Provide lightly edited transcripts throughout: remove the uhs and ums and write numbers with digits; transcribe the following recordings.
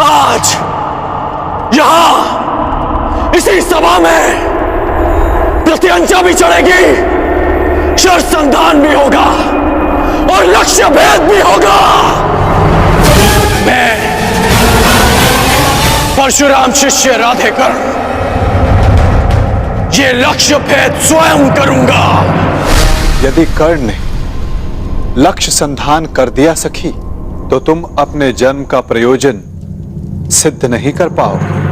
आज यहां इसी सभा में प्रत्यंचा भी चढ़ेगी, शर्त संधान भी होगा और लक्ष्य भेद भी होगा। मैं परशुराम शिष्य राधेकर्ण ये लक्ष्य भेद स्वयं करूंगा। यदि कर्ण ने लक्ष्य संधान कर दिया सखी, तो तुम अपने जन्म का प्रयोजन सिद्ध नहीं कर पाओगे।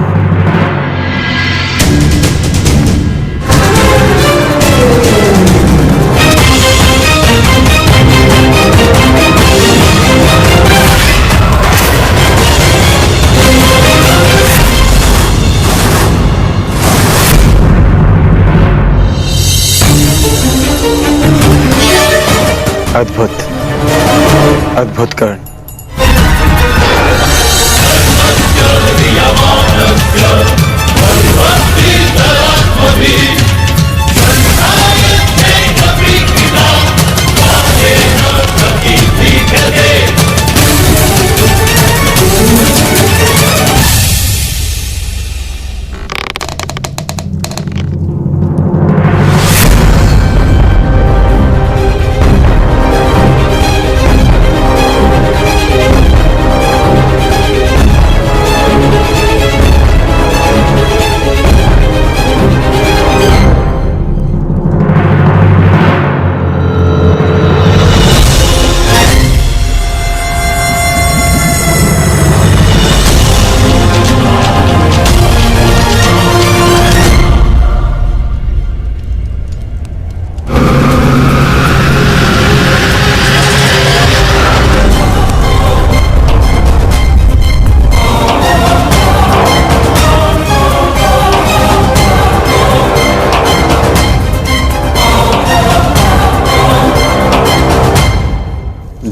अद्भुत, अद्भुत कर्ण।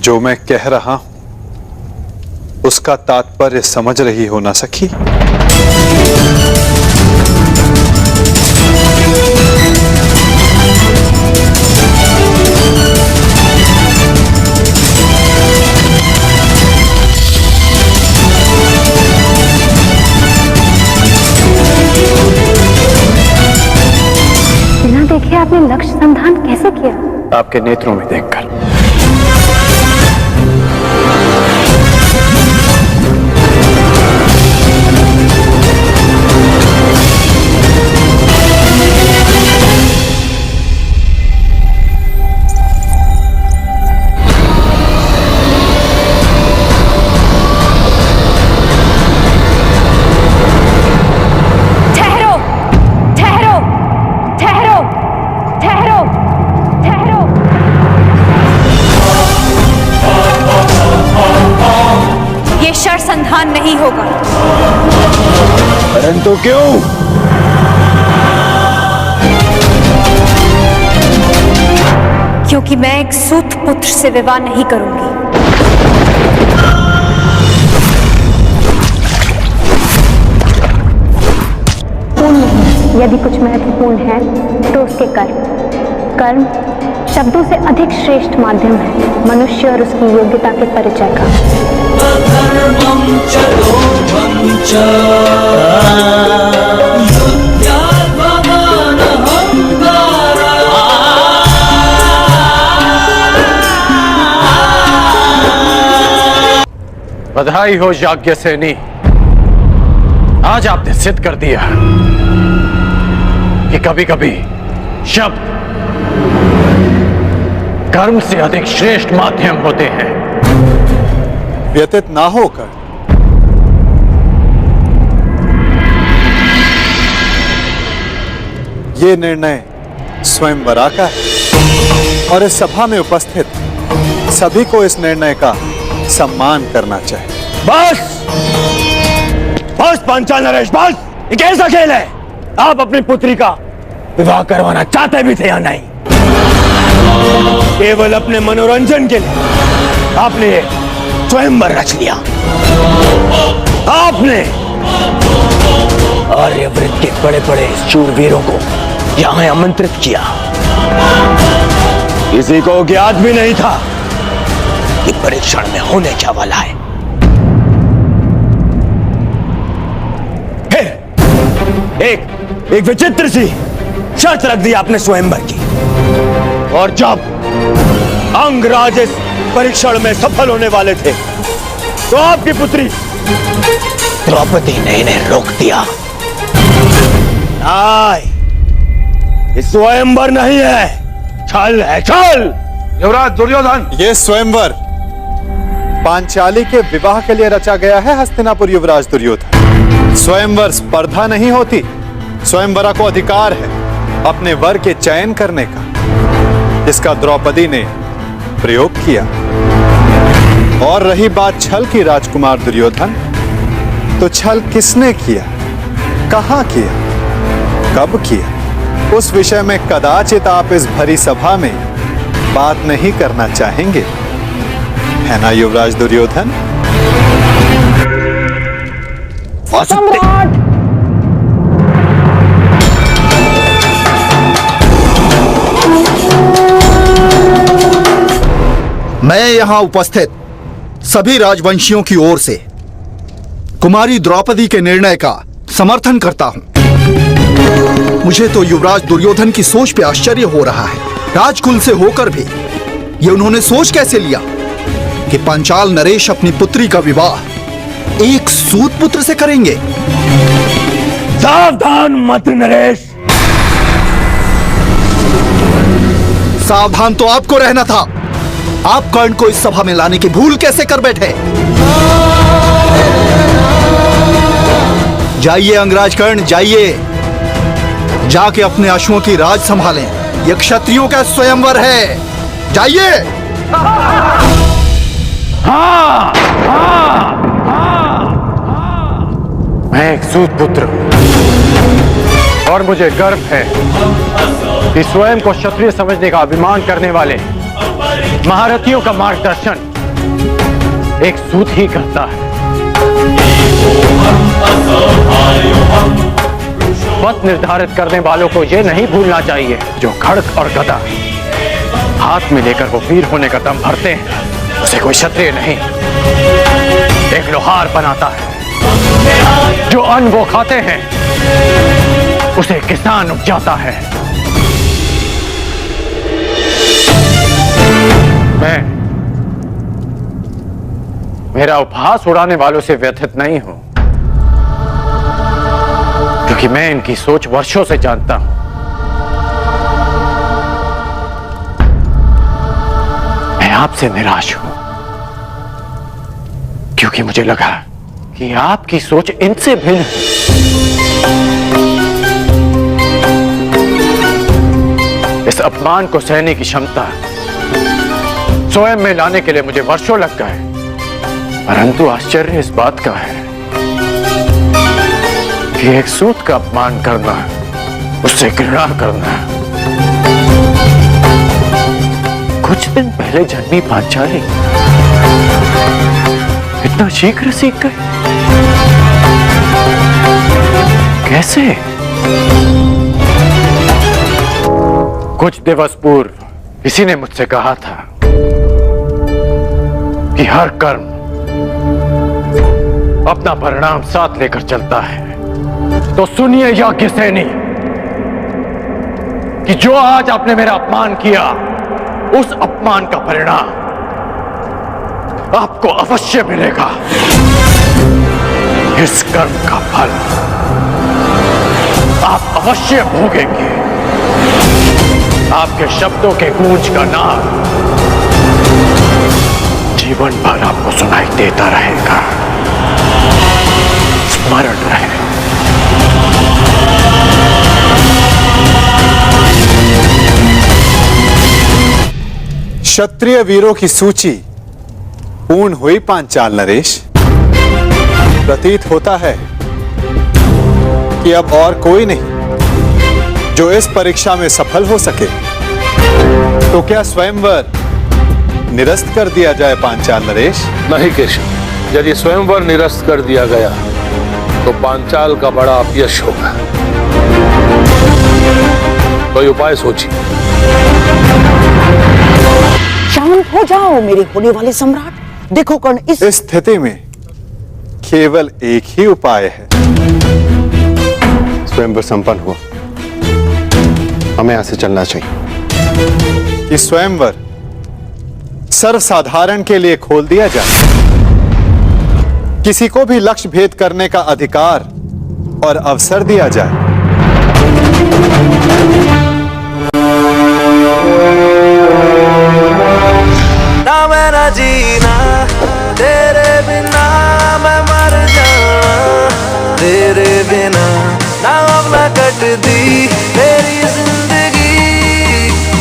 जो मैं कह रहा हूं उसका तात्पर्य समझ रही हो ना सखी? बिना देखे आपने लक्ष्य संधान कैसे किया? आपके नेत्रों में देखकर। संधान नहीं होगा। परंतु क्यों? क्योंकि मैं एक सूत पुत्र से विवाह नहीं करूंगी। यदि कुछ महत्वपूर्ण है तो उसके कर्म शब्दों से अधिक श्रेष्ठ माध्यम है मनुष्य और उसकी योग्यता के परिचय का। बधाई हो याज्ञसेनी, आज आपने सिद्ध कर दिया कि कभी कभी शब्द कर्म से अधिक श्रेष्ठ माध्यम होते हैं। व्यतीत ना होकर ये निर्णय स्वयंवरा का है और इस सभा में उपस्थित सभी को इस निर्णय का सम्मान करना चाहिए। बस बस पांचाल नरेश, बस। ये कैसा खेल है? आप अपनी पुत्री का विवाह करवाना चाहते भी थे या नहीं? केवल अपने मनोरंजन के लिए आपने स्वयंवर रच लिया। आपने आर्यव्रत के बड़े बड़े शूरवीरों को यहां आमंत्रित किया। किसी को ज्ञात भी नहीं था कि परीक्षण में होने क्या वाला है। एक विचित्र सी शर्त रख दी आपने स्वयंवर की, और जब अंगराज इस परीक्षण में सफल होने वाले थे तो आपकी पुत्री द्रौपदी ने इन्हें रोक दिया। ये स्वयंवर नहीं है, छल है, छल। युवराज दुर्योधन, ये स्वयंवर पांचाली के विवाह के लिए रचा गया है हस्तिनापुर युवराज दुर्योधन। स्वयंवर स्पर्धा नहीं होती, स्वयंवरा को अधिकार है अपने वर के चयन करने का, जिसका द्रौपदी ने प्रयोग किया। और रही बात छल की राजकुमार दुर्योधन, तो छल किसने किया, कहां किया, कब किया, उस विषय में कदाचित आप इस भरी सभा में बात नहीं करना चाहेंगे, है ना युवराज दुर्योधन? सम्राट! मैं यहां उपस्थित सभी राजवंशियों की ओर से कुमारी द्रौपदी के निर्णय का समर्थन करता हूं। मुझे तो युवराज दुर्योधन की सोच पे आश्चर्य हो रहा है। राजकुल से होकर भी ये उन्होंने सोच कैसे लिया कि पांचाल नरेश अपनी पुत्री का विवाह एक सूत पुत्र से करेंगे। सावधान मत नरेश। सावधान तो आपको रहना था। आप कर्ण को इस सभा में लाने की भूल कैसे कर बैठे? जाइए अंगराज कर्ण, जाइए, जाके अपने अश्वों की राज संभालें। यह क्षत्रियों का स्वयंवर है, जाइए। मैं एक सूत पुत्र हूं और मुझे गर्व है कि स्वयं को क्षत्रिय समझने का अभिमान करने वाले महारथियों का मार्गदर्शन एक सूत ही करता है। पथ निर्धारित करने वालों को यह नहीं भूलना चाहिए, जो खड्ग और गदा हाथ में लेकर वो वीर होने का दम भरते हैं, उसे कोई क्षत्रिय नहीं, एक लोहार बनाता है। जो अन्न वो खाते हैं उसे किसान उपजाता है। मेरा उपहास उड़ाने वालों से व्यथित नहीं हूं, क्योंकि मैं इनकी सोच वर्षों से जानता हूं। मैं आपसे निराश हूं, क्योंकि मुझे लगा कि आपकी सोच इनसे भिन्न है। इस अपमान को सहने की क्षमता स्वयं में लाने के लिए मुझे वर्षों लग गए, परंतु आश्चर्य इस बात का है कि एक सूत का अपमान करना, उससे घृणा करना, कुछ दिन पहले जन्मी पांचाली इतना शीघ्र सीख गए, कैसे? कुछ दिवस पूर्व किसी ने मुझसे कहा था कि हर कर्म अपना परिणाम साथ लेकर चलता है। तो सुनिए याज्ञसेनी कि जो आज आपने मेरा अपमान किया, उस अपमान का परिणाम आपको अवश्य मिलेगा। इस कर्म का फल आप अवश्य भोगेंगे। आपके शब्दों के गूंज का नाद जीवन भर आपको सुनाई देता रहेगा। स्मरण रहे। क्षत्रिय वीरों की सूची पूर्ण हुई पांचाल नरेश। प्रतीत होता है कि अब और कोई नहीं जो इस परीक्षा में सफल हो सके। तो क्या स्वयंवर निरस्त कर दिया जाए पांचाल नरेश? नहीं केशव, यदि स्वयंवर निरस्त कर दिया गया तो पांचाल का बड़ा अपयश होगा। कोई उपाय सोचिए। शांत हो जाओ मेरे होने वाले सम्राट। देखो कर्ण, इस स्थिति में केवल एक ही उपाय है। स्वयंवर संपन्न हुआ, हमें यहां से चलना चाहिए। कि स्वयंवर सर्वसाधारण के लिए खोल दिया जाए, किसी को भी लक्ष्य भेद करने का अधिकार और अवसर दिया जाए। ना मैं ना जीना तेरे बिना, मैं मर जाना तेरे बिना, ना अब ना कटती मेरी जिंदगी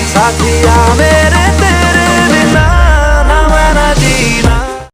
साथिया मेरे।